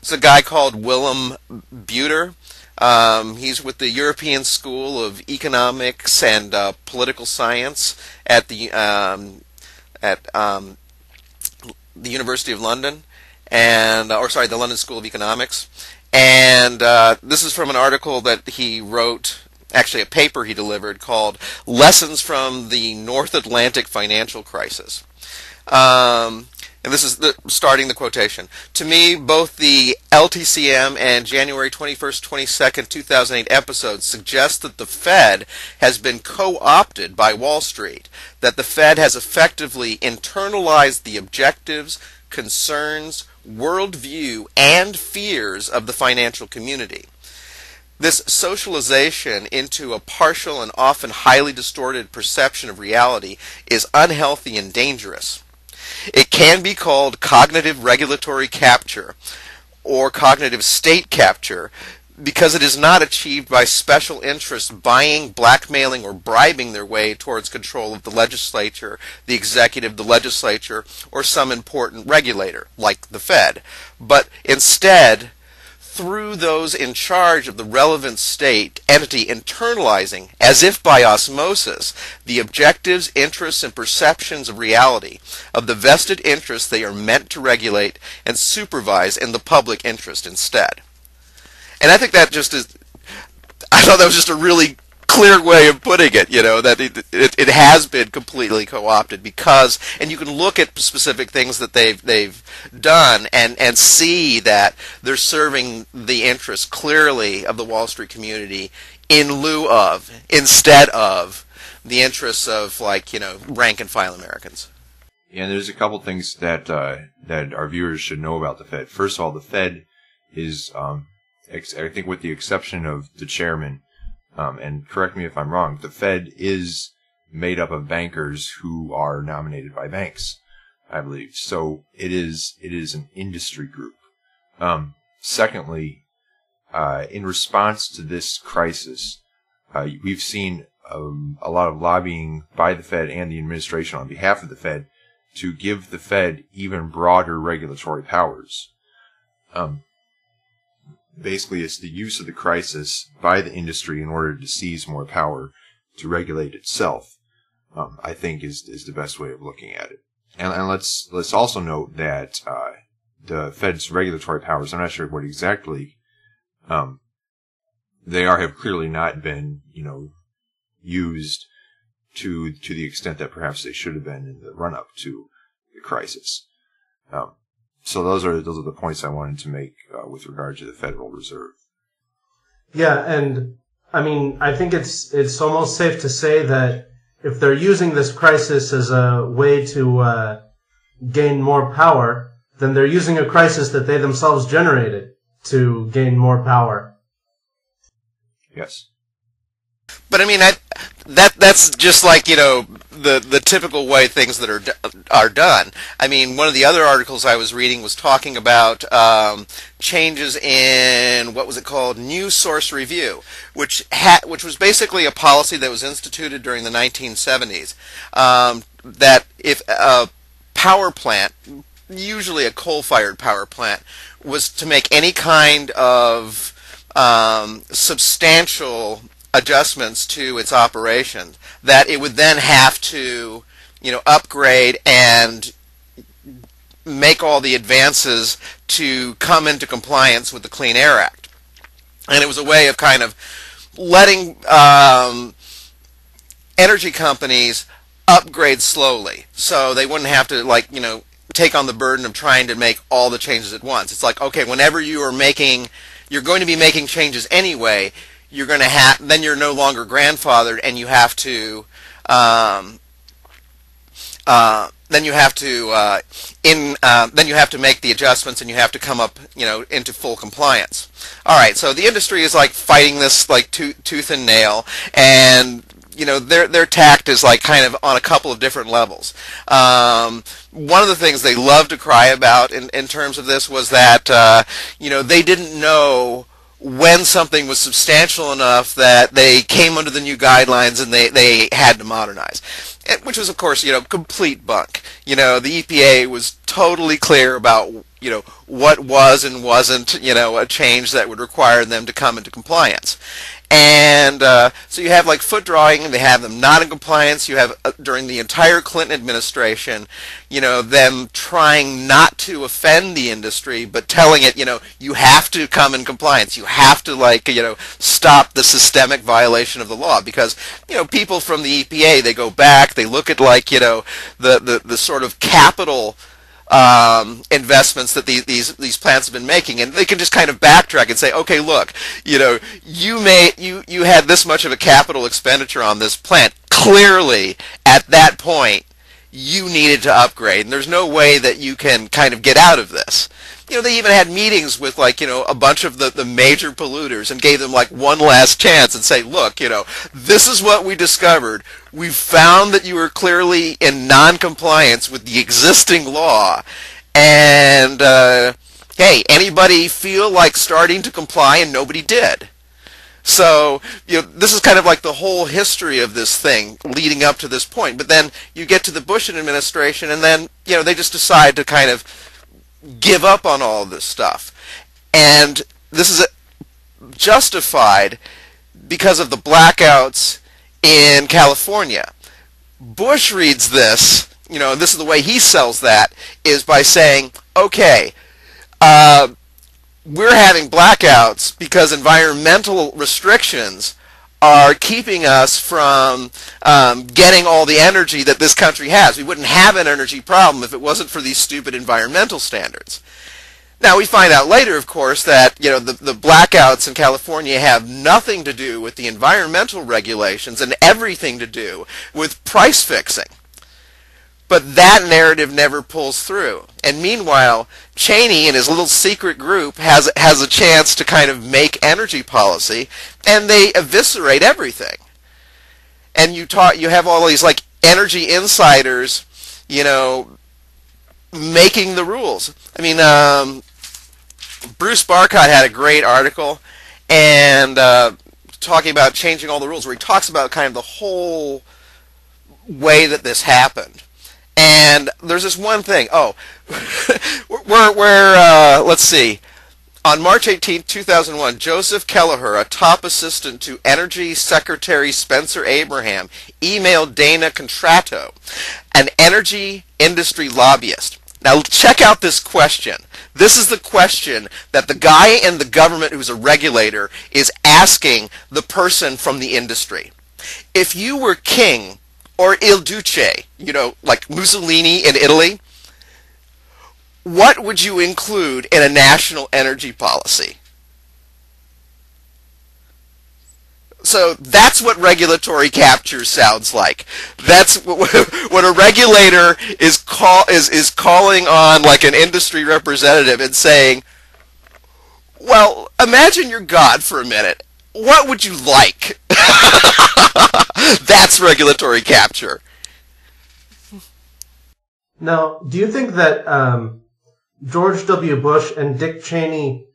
It's a guy called Willem Buiter. He's with the European School of Economics and Political Science at the University of London, and the London School of Economics. And this is from an article that he wrote, actually a paper he delivered called "Lessons from the North Atlantic Financial Crisis." And this is starting the quotation. "To me, both the LTCM and January 21st, 22nd, 2008 episodes suggest that the Fed has been co-opted by Wall Street, that the Fed has effectively internalized the objectives, concerns, worldview, and fears of the financial community. This socialization into a partial and often highly distorted perception of reality is unhealthy and dangerous. It can be called cognitive regulatory capture or cognitive state capture because it is not achieved by special interests buying, blackmailing, or bribing their way towards control of the legislature, the executive, the legislature, or some important regulator, like the Fed, but instead through those in charge of the relevant state entity internalizing, as if by osmosis, the objectives, interests, and perceptions of reality, of the vested interests they are meant to regulate and supervise in the public interest instead." And I think that I thought that was just a really clear way of putting it, that it has been completely co-opted because, and you can look at specific things that they've done and see that they're serving the interests clearly of the Wall Street community instead of the interests of rank and file Americans. And there's a couple things that our viewers should know about the Fed. First of all, the Fed is, I think with the exception of the chairman, and correct me if I'm wrong, the Fed is made up of bankers who are nominated by banks, I believe. So it is an industry group. Secondly, in response to this crisis, we've seen a lot of lobbying by the Fed and the administration on behalf of the Fed to give the Fed even broader regulatory powers. Basically, it's the use of the crisis by the industry in order to seize more power to regulate itself, I think is the best way of looking at it. And let's also note that the Fed's regulatory powers, I'm not sure what exactly they are, have clearly not been, used to the extent that perhaps they should have been in the run-up to the crisis. So those are the points I wanted to make with regard to the Federal Reserve. Yeah, and I think it's almost safe to say that if they're using this crisis as a way to gain more power, then they're using a crisis that they themselves generated to gain more power. Yes. But that's just like the typical way things that are done. One of the other articles I was reading was talking about changes in what was it called, New Source Review, which was basically a policy that was instituted during the 1970s, that if a power plant, usually a coal-fired power plant, was to make any kind of substantial adjustments to its operation, that it would then have to, upgrade and make all the advances to come into compliance with the Clean Air Act. And it was a way of kind of letting energy companies upgrade slowly, so they wouldn't have to take on the burden of trying to make all the changes at once. It's like, okay, whenever you're going to be making changes anyway, then you're no longer grandfathered, and you have to make the adjustments, and you have to come up into full compliance. All right, so the industry is fighting this tooth and nail, and their tact is kind of on a couple of different levels. One of the things they love to cry about in terms of this was that they didn't know when something was substantial enough that they came under the new guidelines and they had to modernize, which was, of course, complete bunk. The EPA was totally clear about, what was and wasn't, a change that would require them to come into compliance. And so you have like foot drawing, they have them not in compliance. You have during the entire Clinton administration, them trying not to offend the industry, but telling it, you have to come in compliance. You have to stop the systemic violation of the law, because people from the EPA, they go back, they look at the sort of capital investments that these plants have been making, and they can just kind of backtrack and say, okay, look, you had this much of a capital expenditure on this plant. Clearly, at that point, you needed to upgrade, and there's no way that you can kind of get out of this. They even had meetings with a bunch of the major polluters and gave them one last chance and say, look, this is what we discovered. We found that you were clearly in non-compliance with the existing law, and hey, anybody feel like starting to comply? And nobody did. So, this is kind of like the whole history of this thing leading up to this point. But then you get to the Bush administration, and then, they just decide to kind of give up on all of this stuff. And this is justified because of the blackouts in California. Bush reads this, and this is the way he sells that, is by saying, okay, we're having blackouts because environmental restrictions are keeping us from getting all the energy that this country has. We wouldn't have an energy problem if it wasn't for these stupid environmental standards. Now, we find out later, of course, that the blackouts in California have nothing to do with the environmental regulations and everything to do with price fixing. But that narrative never pulls through. And meanwhile, Cheney and his little secret group has a chance to kind of make energy policy, and they eviscerate everything. And you have all these energy insiders, making the rules. I mean, Bruce Barcott had a great article and talking about changing all the rules, where he talks about kind of the whole way that this happened. And there's this one thing. Let's see. On March 18, 2001, Joseph Kelleher, a top assistant to Energy Secretary Spencer Abraham, emailed Dana Contratto, an energy industry lobbyist. Now check out this question. This is the question that the guy in the government who's a regulator is asking the person from the industry. If you were king or Il Duce, like Mussolini in Italy, what would you include in a national energy policy? So that's what regulatory capture sounds like. That's what a regulator is calling on an industry representative and saying, well, imagine you're God for a minute. What would you like? That's regulatory capture. Now, do you think that George W. Bush and Dick Cheney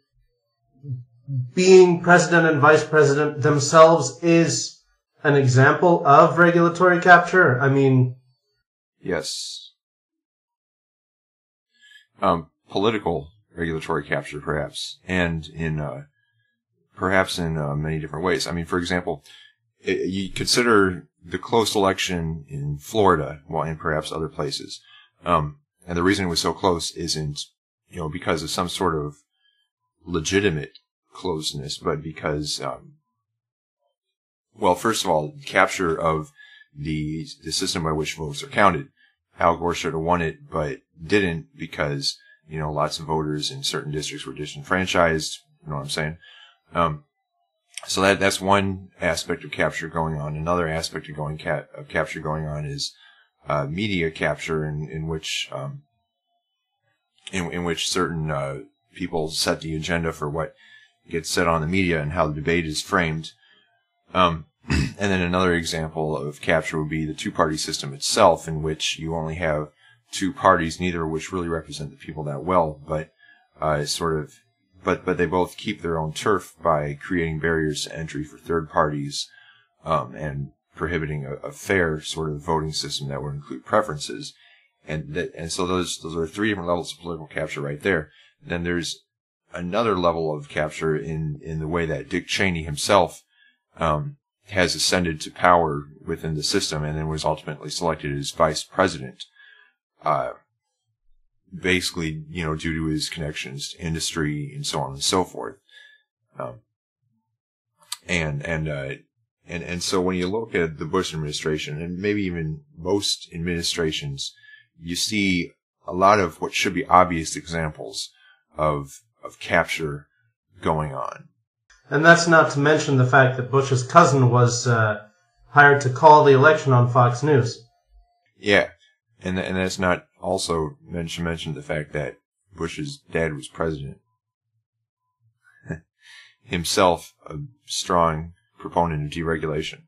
being president and vice president themselves is an example of regulatory capture? I mean... Yes. Political regulatory capture, perhaps, and perhaps in many different ways. I mean, for example, you consider the close election in Florida, and perhaps other places. And the reason it was so close isn't, because of some sort of legitimate closeness, but because, first of all, capture of the system by which votes are counted. Al Gore should have won it, but didn't because, lots of voters in certain districts were disenfranchised. You know what I'm saying? So that's one aspect of capture going on. Another aspect of capture going on is media capture, in which certain people set the agenda for what gets said on the media and how the debate is framed. And then another example of capture would be the two-party system itself, in which you only have two parties, neither of which really represent the people that well, but they both keep their own turf by creating barriers to entry for third parties, and prohibiting a fair sort of voting system that would include preferences. And so those are three different levels of political capture right there. Then there's another level of capture in the way that Dick Cheney himself has ascended to power within the system and then was ultimately selected as vice president. Basically, due to his connections to industry and so on and so forth. And so when you look at the Bush administration and maybe even most administrations, you see a lot of what should be obvious examples of capture going on. And that's not to mention the fact that Bush's cousin was hired to call the election on Fox News. Yeah, and that's not also mention the fact that Bush's dad was president. Himself a strong proponent of deregulation.